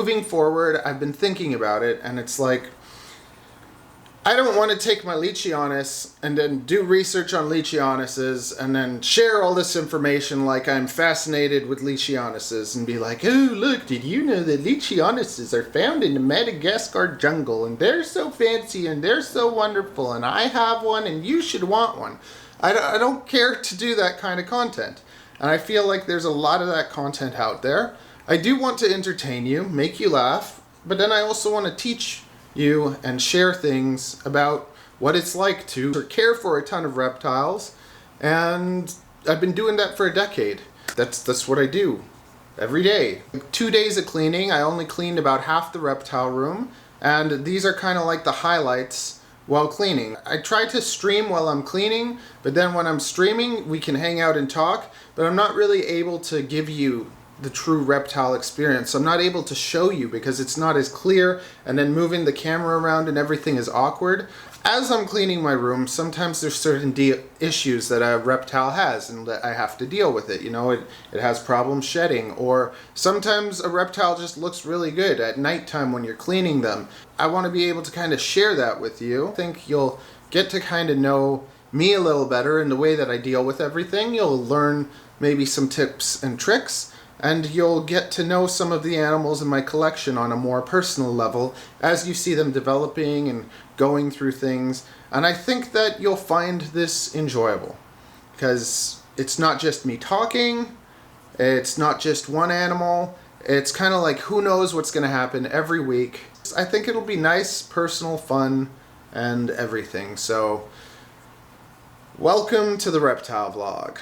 Moving forward, I've been thinking about it, and it's like, I don't want to take my Leachianus and then do research on Leachianuses and then share all this information like I'm fascinated with Leachianuses and be like, oh, look, did you know that Leachianuses are found in the Madagascar jungle and they're so fancy and they're so wonderful and I have one and you should want one. I don't care to do that kind of content. And I feel like there's a lot of that content out there. I do want to entertain you, make you laugh, but then I also want to teach you and share things about what it's like to care for a ton of reptiles, and I've been doing that for a decade. That's what I do every day. 2 days of cleaning. I only cleaned about half the reptile room, and these are kind of like the highlights while cleaning. I try to stream while I'm cleaning, but then when I'm streaming we can hang out and talk, but I'm not really able to give you the true reptile experience. I'm not able to show you because it's not as clear, and then moving the camera around and everything is awkward. As I'm cleaning my room, sometimes there's certain issues that a reptile has and that I have to deal with it. You know, it has problems shedding, or sometimes a reptile just looks really good at nighttime when you're cleaning them. I want to be able to kind of share that with you. I think you'll get to kind of know me a little better in the way that I deal with everything. You'll learn maybe some tips and tricks, and you'll get to know some of the animals in my collection on a more personal level as you see them developing and going through things. And I think that you'll find this enjoyable, because it's not just me talking, it's not just one animal, it's kind of like who knows what's going to happen every week. I think it'll be nice, personal, fun, and everything. So, welcome to the reptile vlog.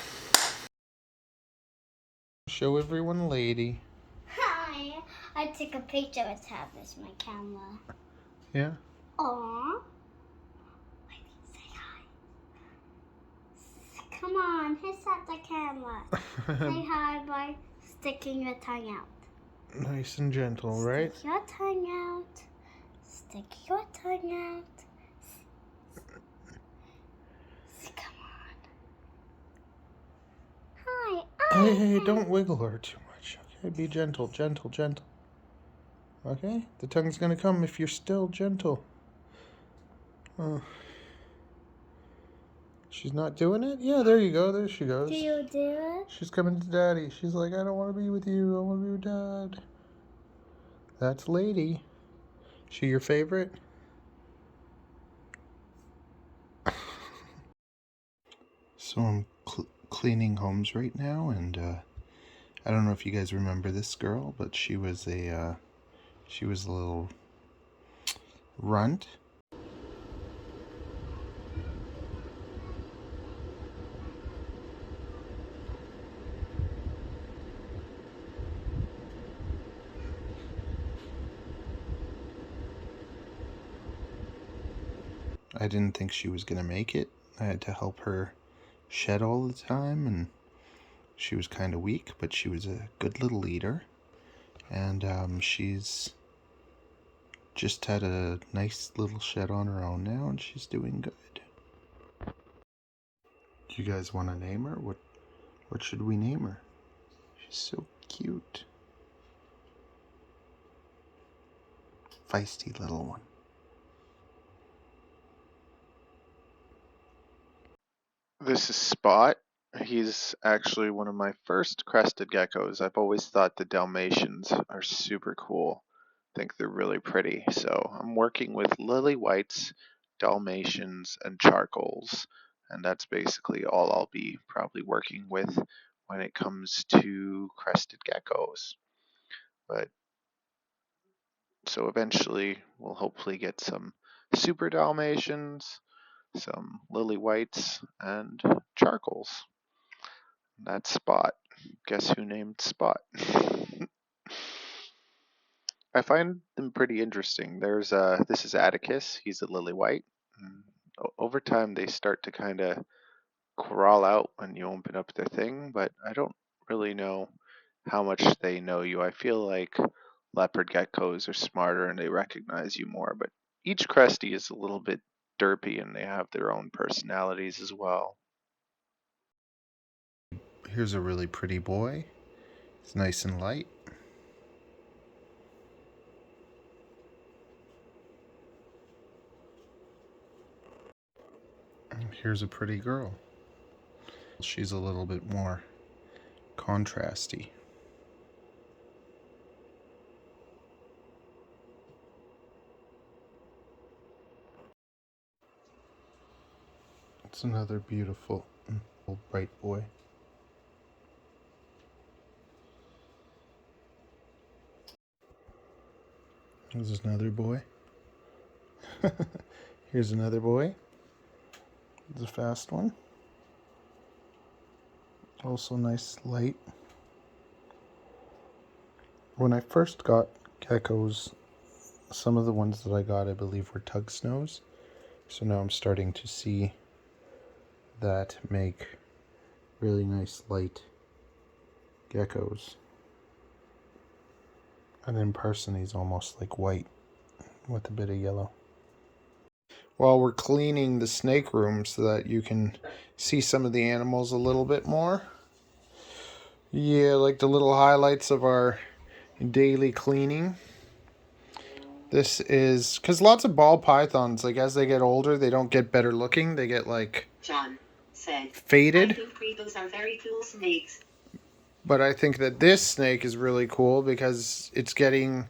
Show everyone lady. Hi. I took a picture with Tab as my camera. Yeah? Aww. Say hi. Come on, hit at the camera. Say hi by sticking your tongue out. Nice and gentle, right? Stick your tongue out. Stick your tongue out. Come on. Hi. Hey, don't wiggle her too much. Okay, be gentle, gentle, gentle. Okay? The tongue's gonna come if you're still gentle. Oh. She's not doing it? Yeah, there you go. There she goes. Do you do it? She's coming to Daddy. She's like, I don't want to be with you. I want to be with Dad. That's Lady. She your favorite? So I'm cleaning homes right now, and I don't know if you guys remember this girl, but she was a little runt. I didn't think she was gonna make it. I had to help her shed all the time, and she was kind of weak, but she was a good little eater, and she's just had a nice little shed on her own now, and she's doing good. Do you guys want to name her? What should we name her? She's so cute. Feisty little one. This is Spot. He's actually one of my first crested geckos. I've always thought the Dalmatians are super cool. I think they're really pretty. So I'm working with lily whites, Dalmatians, and charcoals. And that's basically all I'll be probably working with when it comes to crested geckos. But so eventually we'll hopefully get some super Dalmatians, some lily whites, and charcoals. That's Spot. Guess who named Spot? I find them pretty interesting. This is Atticus. He's a lily white. Over time, they start to kind of crawl out when you open up their thing, but I don't really know how much they know you. I feel like leopard geckos are smarter and they recognize you more, but each crestie is a little bit derpy and they have their own personalities as well. Here's a really pretty boy. It's nice and light. Here's a pretty girl. She's a little bit more contrasty. It's another beautiful, bright boy. Here's another boy. Here's another boy. It's a fast one. Also nice light. When I first got geckos, some of the ones that I got I believe were tug snows. So now I'm starting to see that make really nice light geckos. And in person he's almost like white with a bit of yellow. While we're cleaning the snake room so that you can see some of the animals a little bit more. Yeah, like the little highlights of our daily cleaning. This is because lots of ball pythons, like as they get older, they don't get better looking. They get like John said, faded. I think those are very cool snakes. But I think that this snake is really cool because it's getting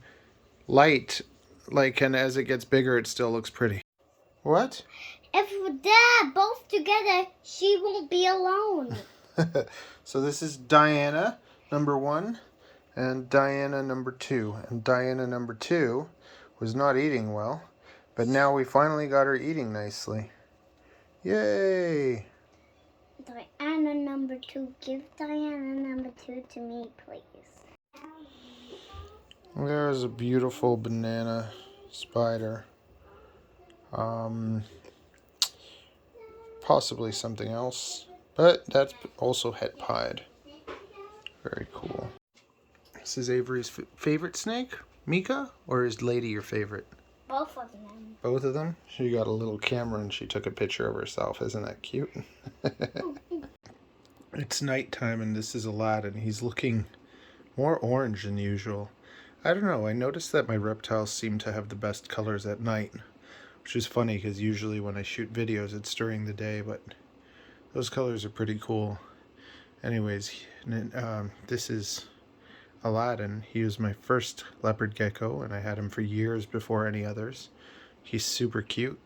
light, like, and as it gets bigger, it still looks pretty. What? If they're both together, she won't be alone. So this is Diana, number 1, and Diana, number 2. And Diana, number 2, was not eating well, but now we finally got her eating nicely. Yay! Diana number 2, give Diana number 2 to me, please. There's a beautiful banana spider. Possibly something else, but that's also het pied. Very cool. This is Avery's favorite snake, Mika, or is Lady your favorite? Both of them. Both of them? She got a little camera and she took a picture of herself. Isn't that cute? It's nighttime and this is Aladdin. He's looking more orange than usual. I don't know. I noticed that my reptiles seem to have the best colors at night, which is funny because usually when I shoot videos it's during the day, but those colors are pretty cool. Anyways, this is Aladdin. He was my first leopard gecko and I had him for years before any others. He's super cute.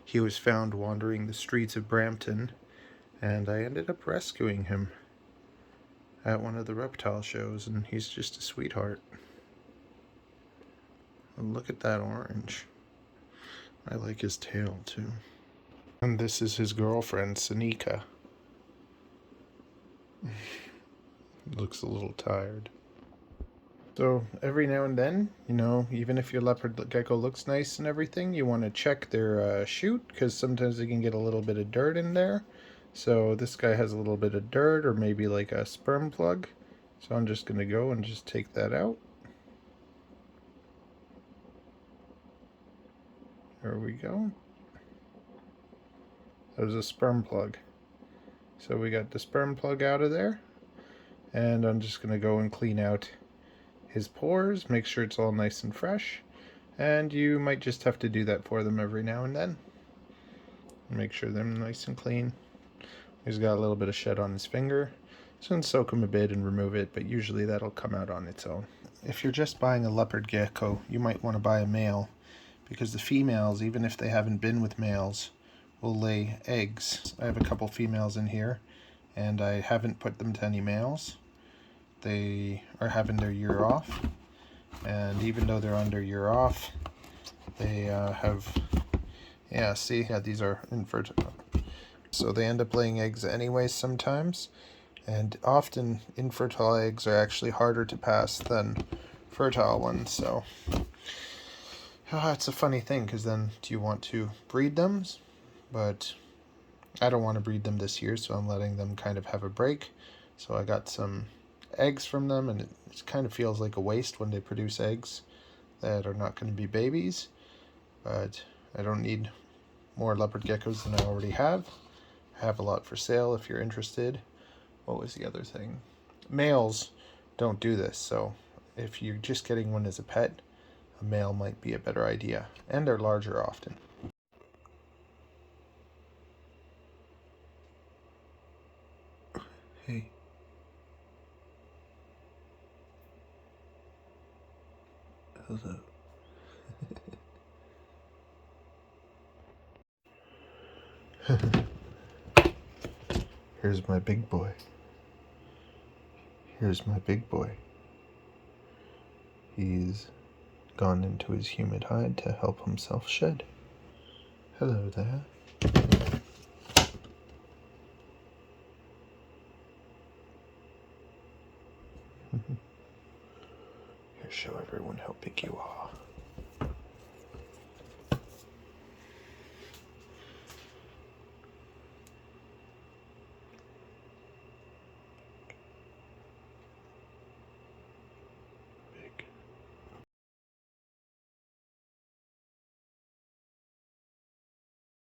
He was found wandering the streets of Brampton and I ended up rescuing him at one of the reptile shows, and he's just a sweetheart. And look at that orange. I like his tail too. And this is his girlfriend, Sanika. Looks a little tired. So every now and then, you know, even if your leopard gecko looks nice and everything, you want to check their chute, because sometimes they can get a little bit of dirt in there. So this guy has a little bit of dirt, or maybe like a sperm plug. So I'm just going to go and just take that out. There we go. There's a sperm plug. So we got the sperm plug out of there. And I'm just going to go and clean out his pores, make sure it's all nice and fresh. And you might just have to do that for them every now and then. Make sure they're nice and clean. He's got a little bit of shed on his finger. So I'm going to soak him a bit and remove it, but usually that'll come out on its own. If you're just buying a leopard gecko, you might want to buy a male, because the females, even if they haven't been with males, will lay eggs. I have a couple females in here, and I haven't put them to any males. They are having their year off, and even though they're on their year off, they these are infertile. So they end up laying eggs anyways sometimes, and often infertile eggs are actually harder to pass than fertile ones. So it's a funny thing, because then do you want to breed them? But I don't want to breed them this year, so I'm letting them kind of have a break. So I got some eggs from them, and it kind of feels like a waste when they produce eggs that are not going to be babies. But I don't need more leopard geckos than I already have. I have a lot for sale if you're interested. What was the other thing? Males don't do this, so if you're just getting one as a pet, a male might be a better idea, and they're larger often. Hey. Hello. Here's my big boy. Here's my big boy. He's gone into his humid hide to help himself shed. Hello there. Here, show everyone how big you are.